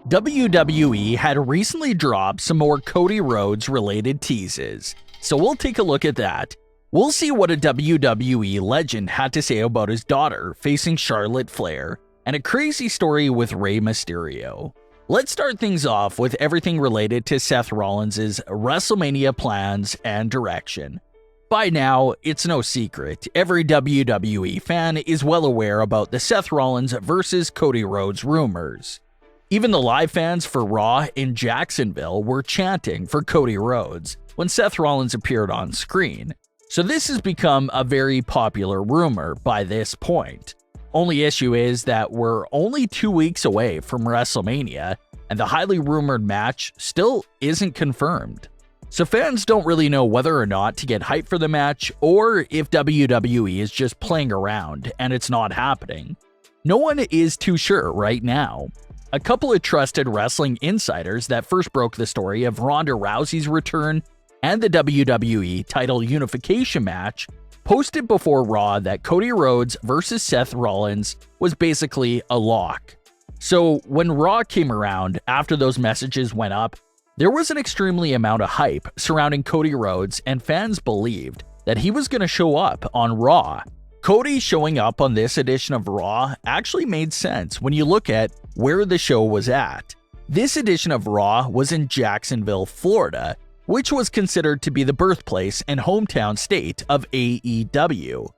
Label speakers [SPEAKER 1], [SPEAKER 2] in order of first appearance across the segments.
[SPEAKER 1] WWE had recently dropped some more Cody Rhodes related teases, so we'll take a look at that. We'll see what a WWE legend had to say about his daughter facing Charlotte Flair, and a crazy story with Rey Mysterio. Let's start things off with everything related to Seth Rollins' WrestleMania plans and direction. By now, it's no secret, every WWE fan is well aware about the Seth Rollins versus Cody Rhodes rumors. Even the live fans for Raw in Jacksonville were chanting for Cody Rhodes when Seth Rollins appeared on screen, so this has become a very popular rumor by this point. Only issue is that we're only 2 weeks away from WrestleMania, and the highly rumored match still isn't confirmed. So fans don't really know whether or not to get hyped for the match, or if WWE is just playing around and it's not happening. No one is too sure right now. A couple of trusted wrestling insiders that first broke the story of Ronda Rousey's return and the WWE title unification match posted before Raw that Cody Rhodes versus Seth Rollins was basically a lock. So when Raw came around after those messages went up, there was an extremely amount of hype surrounding Cody Rhodes, and fans believed that he was going to show up on Raw. Cody showing up on this edition of Raw actually made sense when you look at where the show was at. This edition of Raw was in Jacksonville, Florida, which was considered to be the birthplace and hometown state of AEW.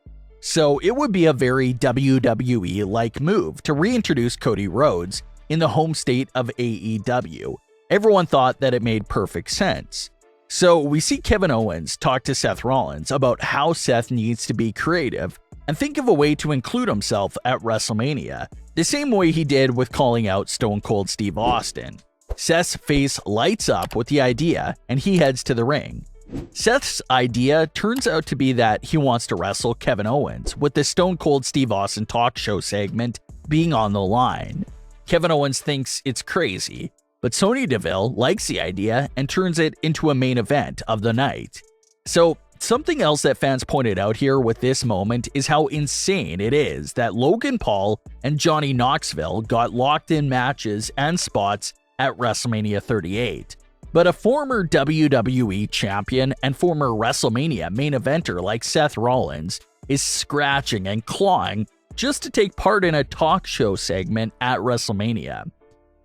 [SPEAKER 1] So it would be a very WWE-like move to reintroduce Cody Rhodes in the home state of AEW. Everyone thought that it made perfect sense. So we see Kevin Owens talk to Seth Rollins about how Seth needs to be creative and think of a way to include himself at WrestleMania, the same way he did with calling out Stone Cold Steve Austin. Seth's face lights up with the idea, and he heads to the ring. Seth's idea turns out to be that he wants to wrestle Kevin Owens, with the Stone Cold Steve Austin talk show segment being on the line. Kevin Owens thinks it's crazy, but Sonya Deville likes the idea and turns it into a main event of the night. So, something else that fans pointed out here with this moment is how insane it is that Logan Paul and Johnny Knoxville got locked in matches and spots at WrestleMania 38. But a former WWE champion and former WrestleMania main eventer like Seth Rollins is scratching and clawing just to take part in a talk show segment at WrestleMania.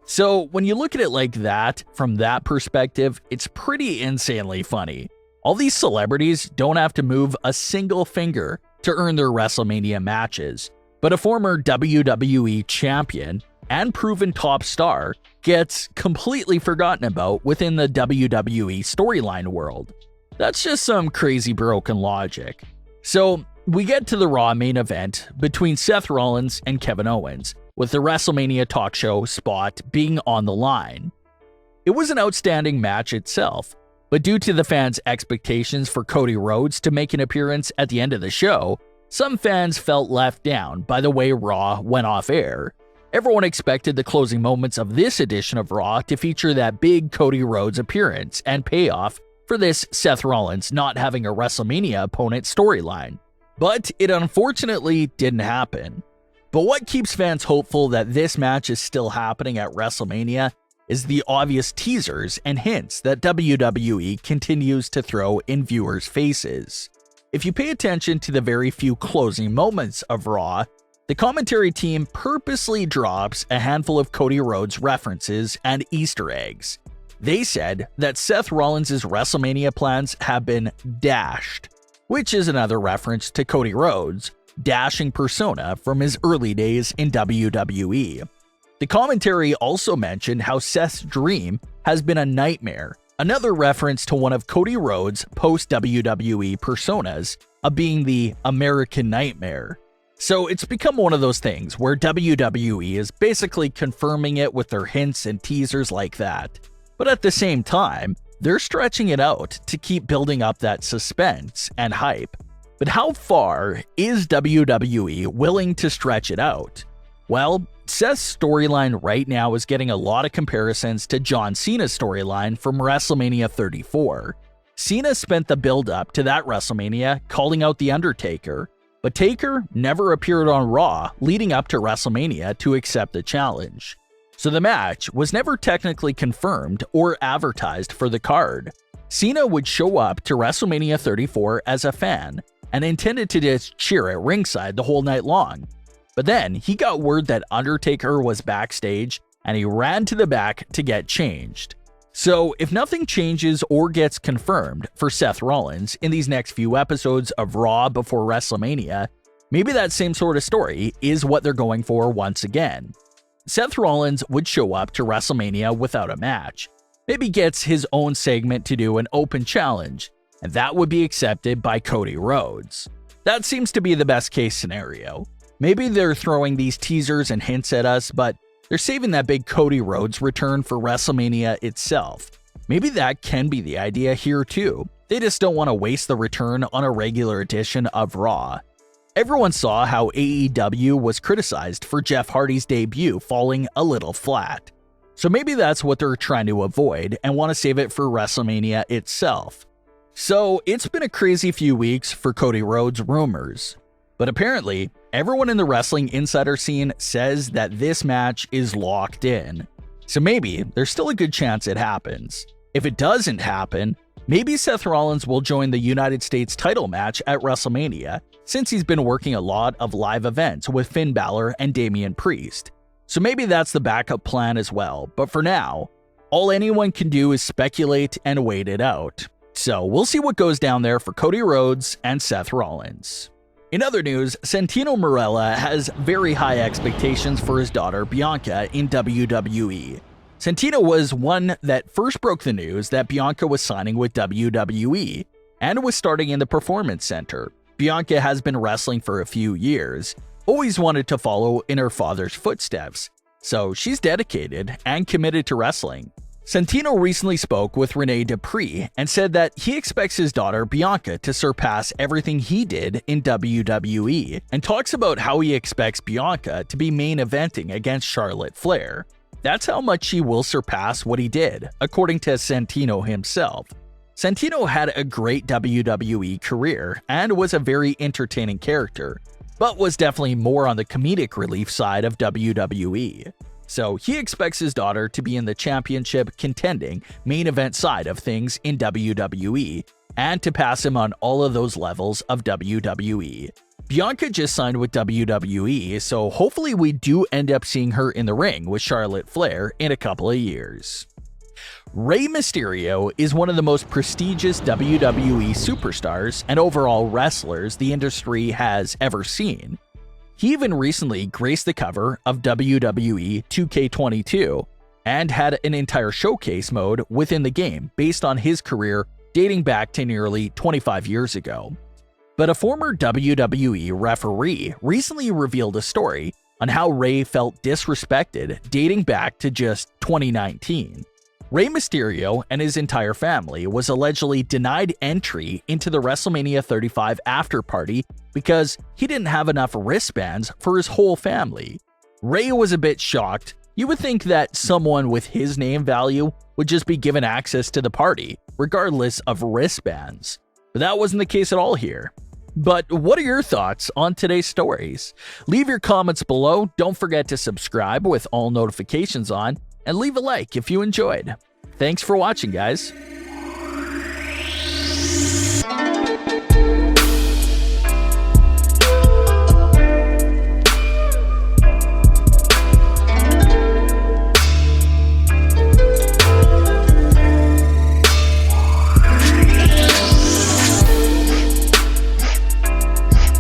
[SPEAKER 1] So when you look at it like that, from that perspective, it's pretty insanely funny. All these celebrities don't have to move a single finger to earn their WrestleMania matches, but a former WWE champion and proven top star gets completely forgotten about within the WWE storyline world. That's just some crazy broken logic. So we get to the Raw main event between Seth Rollins and Kevin Owens, with the WrestleMania talk show spot being on the line. It was an outstanding match itself, but due to the fans' expectations for Cody Rhodes to make an appearance at the end of the show, some fans felt left down by the way Raw went off air. Everyone expected the closing moments of this edition of Raw to feature that big Cody Rhodes appearance and payoff for this Seth Rollins not having a WrestleMania opponent storyline. But it unfortunately didn't happen. But what keeps fans hopeful that this match is still happening at WrestleMania is the obvious teasers and hints that WWE continues to throw in viewers' faces. If you pay attention to the very few closing moments of Raw, the commentary team purposely drops a handful of Cody Rhodes references and Easter eggs. They said that Seth Rollins' WrestleMania plans have been dashed, which is another reference to Cody Rhodes' dashing persona from his early days in WWE. The commentary also mentioned how Seth's dream has been a nightmare, another reference to one of Cody Rhodes' post-WWE personas of being the American Nightmare. So it's become one of those things where WWE is basically confirming it with their hints and teasers like that. But at the same time, they're stretching it out to keep building up that suspense and hype. But how far is WWE willing to stretch it out? Well, Seth's storyline right now is getting a lot of comparisons to John Cena's storyline from WrestleMania 34. Cena spent the build-up to that WrestleMania calling out The Undertaker, but Taker never appeared on Raw leading up to WrestleMania to accept the challenge. So the match was never technically confirmed or advertised for the card. Cena would show up to WrestleMania 34 as a fan and intended to just cheer at ringside the whole night long. But then he got word that Undertaker was backstage and he ran to the back to get changed. So if nothing changes or gets confirmed for Seth Rollins in these next few episodes of Raw before WrestleMania, maybe that same sort of story is what they're going for once again. Seth Rollins would show up to WrestleMania without a match, maybe gets his own segment to do an open challenge, and that would be accepted by Cody Rhodes. That seems to be the best case scenario. Maybe they're throwing these teasers and hints at us, but they're saving that big Cody Rhodes return for WrestleMania itself. Maybe that can be the idea here too. They just don't want to waste the return on a regular edition of Raw. Everyone saw how AEW was criticized for Jeff Hardy's debut falling a little flat. So maybe that's what they're trying to avoid and want to save it for WrestleMania itself. So it's been a crazy few weeks for Cody Rhodes rumors. But apparently, everyone in the wrestling insider scene says that this match is locked in. So maybe there's still a good chance it happens. If it doesn't happen, maybe Seth Rollins will join the United States title match at WrestleMania, since he's been working a lot of live events with Finn Balor and Damian Priest. So maybe that's the backup plan as well, but for now, all anyone can do is speculate and wait it out. So we'll see what goes down there for Cody Rhodes and Seth Rollins. In other news, Santino Marella has very high expectations for his daughter Bianca in WWE. Santino was one that first broke the news that Bianca was signing with WWE and was starting in the Performance Center. Bianca has been wrestling for a few years, always wanted to follow in her father's footsteps, so she's dedicated and committed to wrestling. Santino recently spoke with Renee Dupree and said that he expects his daughter Bianca to surpass everything he did in WWE, and talks about how he expects Bianca to be main eventing against Charlotte Flair. That's how much she will surpass what he did, according to Santino himself. Santino had a great WWE career and was a very entertaining character, but was definitely more on the comedic relief side of WWE. So he expects his daughter to be in the championship contending main event side of things in WWE and to pass him on all of those levels of WWE. Bianca just signed with WWE, so hopefully we do end up seeing her in the ring with Charlotte Flair in a couple of years. Rey Mysterio is one of the most prestigious WWE superstars and overall wrestlers the industry has ever seen. He even recently graced the cover of WWE 2K22 and had an entire showcase mode within the game based on his career dating back to nearly 25 years ago. But a former WWE referee recently revealed a story on how Rey felt disrespected dating back to just 2019. Rey Mysterio and his entire family was allegedly denied entry into the WrestleMania 35 after party because he didn't have enough wristbands for his whole family. Rey was a bit shocked. You would think that someone with his name value would just be given access to the party, regardless of wristbands. But that wasn't the case at all here. But what are your thoughts on today's stories? Leave your comments below, don't forget to subscribe with all notifications on, and leave a like if you enjoyed. Thanks for watching, guys.